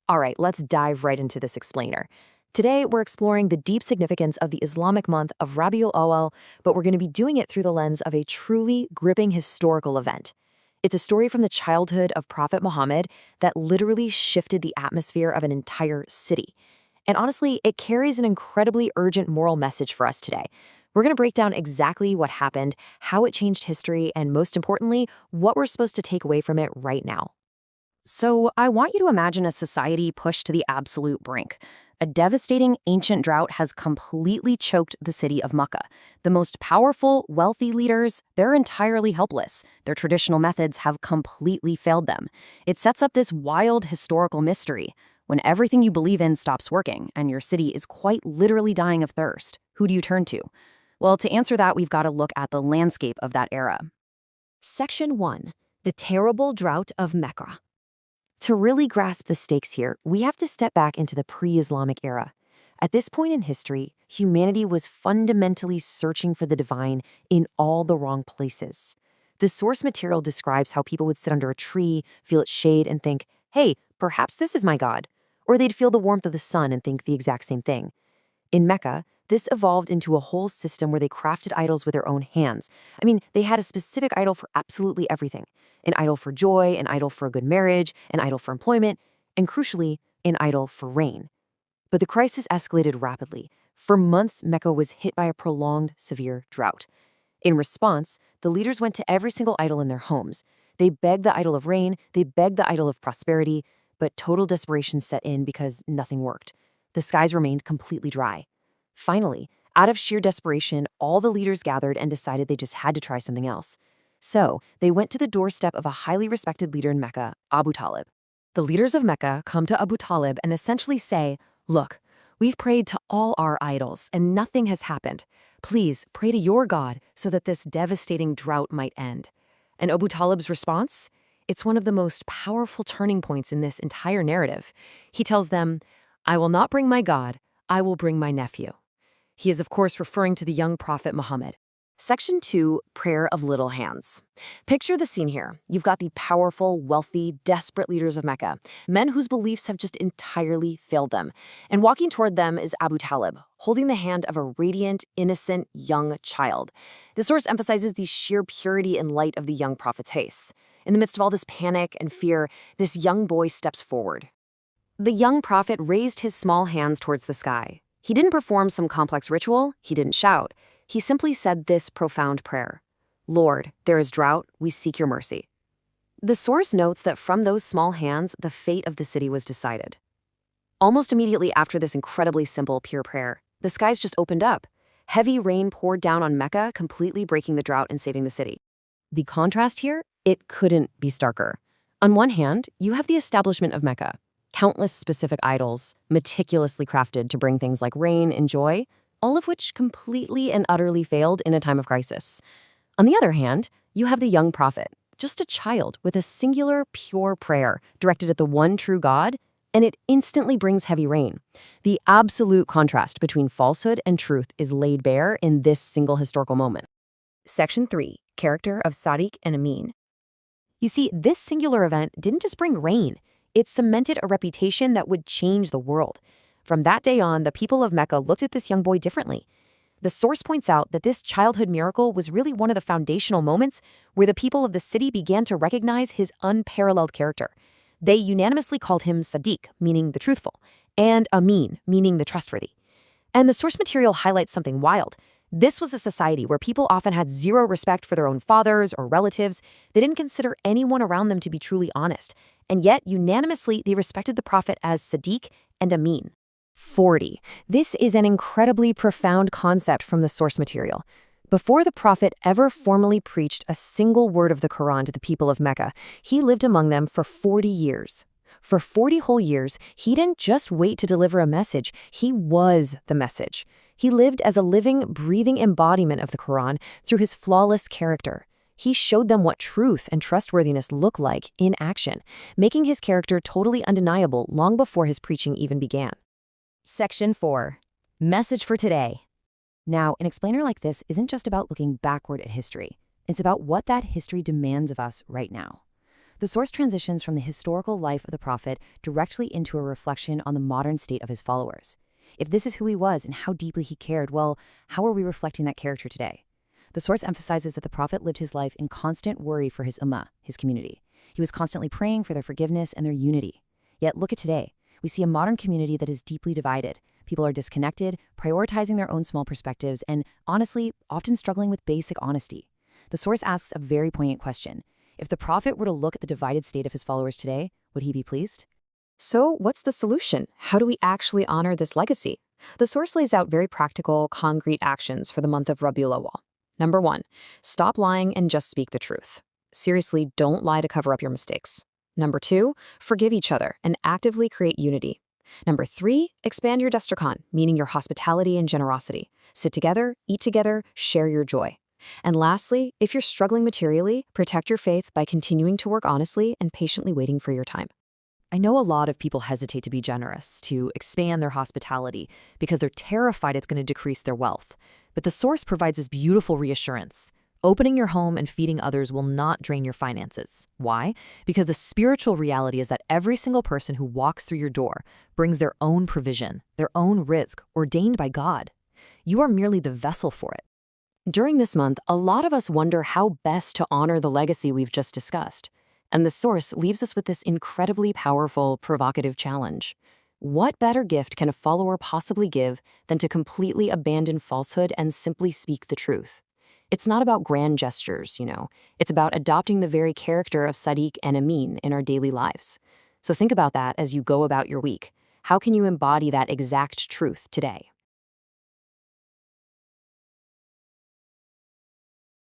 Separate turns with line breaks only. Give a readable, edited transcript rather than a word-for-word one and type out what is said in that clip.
All right, let's dive right into this explainer. Today, we're exploring the deep significance of the Islamic month of Rabiul Awal, but we're going to be doing it through the lens of a truly gripping historical event. It's a story from the childhood of Prophet Muhammad that literally shifted the atmosphere of an entire city. And honestly, it carries an incredibly urgent moral message for us today. We're going to break down exactly what happened, how it changed history, and most importantly, what we're supposed to take away from it right now.
So, I want you to imagine a society pushed to the absolute brink. A devastating ancient drought has completely choked the city of Mecca. The most powerful, wealthy leaders, they're entirely helpless. Their traditional methods have completely failed them. It sets up this wild historical mystery. When everything you believe in stops working and your city is quite literally dying of thirst, who do you turn to? Well, to answer that, we've got to look at the landscape of that era.
Section 1. The Terrible Drought of Mecca. To really grasp the stakes here, we have to step back into the pre-Islamic era. At this point in history, humanity was fundamentally searching for the divine in all the wrong places. The source material describes how people would sit under a tree, feel its shade, and think, hey, perhaps this is my God. Or they'd feel the warmth of the sun and think the exact same thing. In Mecca, this evolved into a whole system where they crafted idols with their own hands. I mean, they had a specific idol for absolutely everything. An idol for joy, an idol for a good marriage, an idol for employment, and crucially, an idol for rain. But the crisis escalated rapidly. For months, Mecca was hit by a prolonged, severe drought. In response, the leaders went to every single idol in their homes. They begged the idol of rain, they begged the idol of prosperity, but total desperation set in because nothing worked. The skies remained completely dry. Finally, out of sheer desperation, all the leaders gathered and decided they just had to try something else. So, they went to the doorstep of a highly respected leader in Mecca, Abu Talib. The leaders of Mecca come to Abu Talib and essentially say, look, we've prayed to all our idols and nothing has happened. Please pray to your God so that this devastating drought might end. And Abu Talib's response? It's one of the most powerful turning points in this entire narrative. He tells them, I will not bring my God, I will bring my nephew. He is, of course, referring to the young prophet Muhammad. Section 2, Prayer of Little Hands. Picture the scene here. You've got the powerful, wealthy, desperate leaders of Mecca, men whose beliefs have just entirely failed them. And walking toward them is Abu Talib, holding the hand of a radiant, innocent, young child. The source emphasizes the sheer purity and light of the young prophet's face. In the midst of all this panic and fear, this young boy steps forward. The young prophet raised his small hands towards the sky. He didn't perform some complex ritual, he didn't shout. He simply said this profound prayer. Lord, there is drought, we seek your mercy. The source notes that from those small hands, the fate of the city was decided. Almost immediately after this incredibly simple, pure prayer, the skies just opened up. Heavy rain poured down on Mecca, completely breaking the drought and saving the city. The contrast here, it couldn't be starker. On one hand, you have the establishment of Mecca, countless specific idols, meticulously crafted to bring things like rain and joy, all of which completely and utterly failed in a time of crisis. On the other hand, you have the young prophet, just a child with a singular, pure prayer directed at the one true God, and it instantly brings heavy rain. The absolute contrast between falsehood and truth is laid bare in this single historical moment. Section 3, Character of Sadiq and Amin. You see, this singular event didn't just bring rain, it cemented a reputation that would change the world. From that day on, the people of Mecca looked at this young boy differently. The source points out that this childhood miracle was really one of the foundational moments where the people of the city began to recognize his unparalleled character. They unanimously called him Sadiq, meaning the truthful, and Amin, meaning the trustworthy. And the source material highlights something wild. This was a society where people often had zero respect for their own fathers or relatives. They didn't consider anyone around them to be truly honest. And yet, unanimously, they respected the prophet as Sadiq and Amin. 40. This is an incredibly profound concept from the source material. Before the prophet ever formally preached a single word of the Quran to the people of Mecca, he lived among them for 40 years. For 40 whole years, he didn't just wait to deliver a message, he was the message. He lived as a living, breathing embodiment of the Quran through his flawless character. He showed them what truth and trustworthiness look like in action, making his character totally undeniable long before his preaching even began. Section 4. Message for today. Now, an explainer like this isn't just about looking backward at history. It's about what that history demands of us right now.
The source transitions from the historical life of the prophet directly into a reflection on the modern state of his followers. If this is who he was and how deeply he cared, well, how are we reflecting that character today? The source emphasizes that the prophet lived his life in constant worry for his ummah, his community. He was constantly praying for their forgiveness and their unity. Yet look at today. We see a modern community that is deeply divided. People are disconnected, prioritizing their own small perspectives, and honestly, often struggling with basic honesty. The source asks a very poignant question. If the prophet were to look at the divided state of his followers today, would he be pleased?
So, what's the solution? How do we actually honor this legacy? The source lays out very practical, concrete actions for the month of Rabiul-Awwal. Number 1, stop lying and just speak the truth. Seriously, don't lie to cover up your mistakes. Number 2, forgive each other and actively create unity. Number 3, expand your dasturkhan, meaning your hospitality and generosity. Sit together, eat together, share your joy. And lastly, if you're struggling materially, protect your faith by continuing to work honestly and patiently waiting for your time.
I know a lot of people hesitate to be generous, to expand their hospitality, because they're terrified it's going to decrease their wealth. But the source provides this beautiful reassurance. Opening your home and feeding others will not drain your finances. Why? Because the spiritual reality is that every single person who walks through your door brings their own provision, their own rizq, ordained by God. You are merely the vessel for it.
During this month, a lot of us wonder how best to honor the legacy we've just discussed. And the source leaves us with this incredibly powerful, provocative challenge. What better gift can a follower possibly give than to completely abandon falsehood and simply speak the truth? It's not about grand gestures, It's about adopting the very character of Sadiq and Amin in our daily lives. So think about that as you go about your week. How can you embody that exact truth today?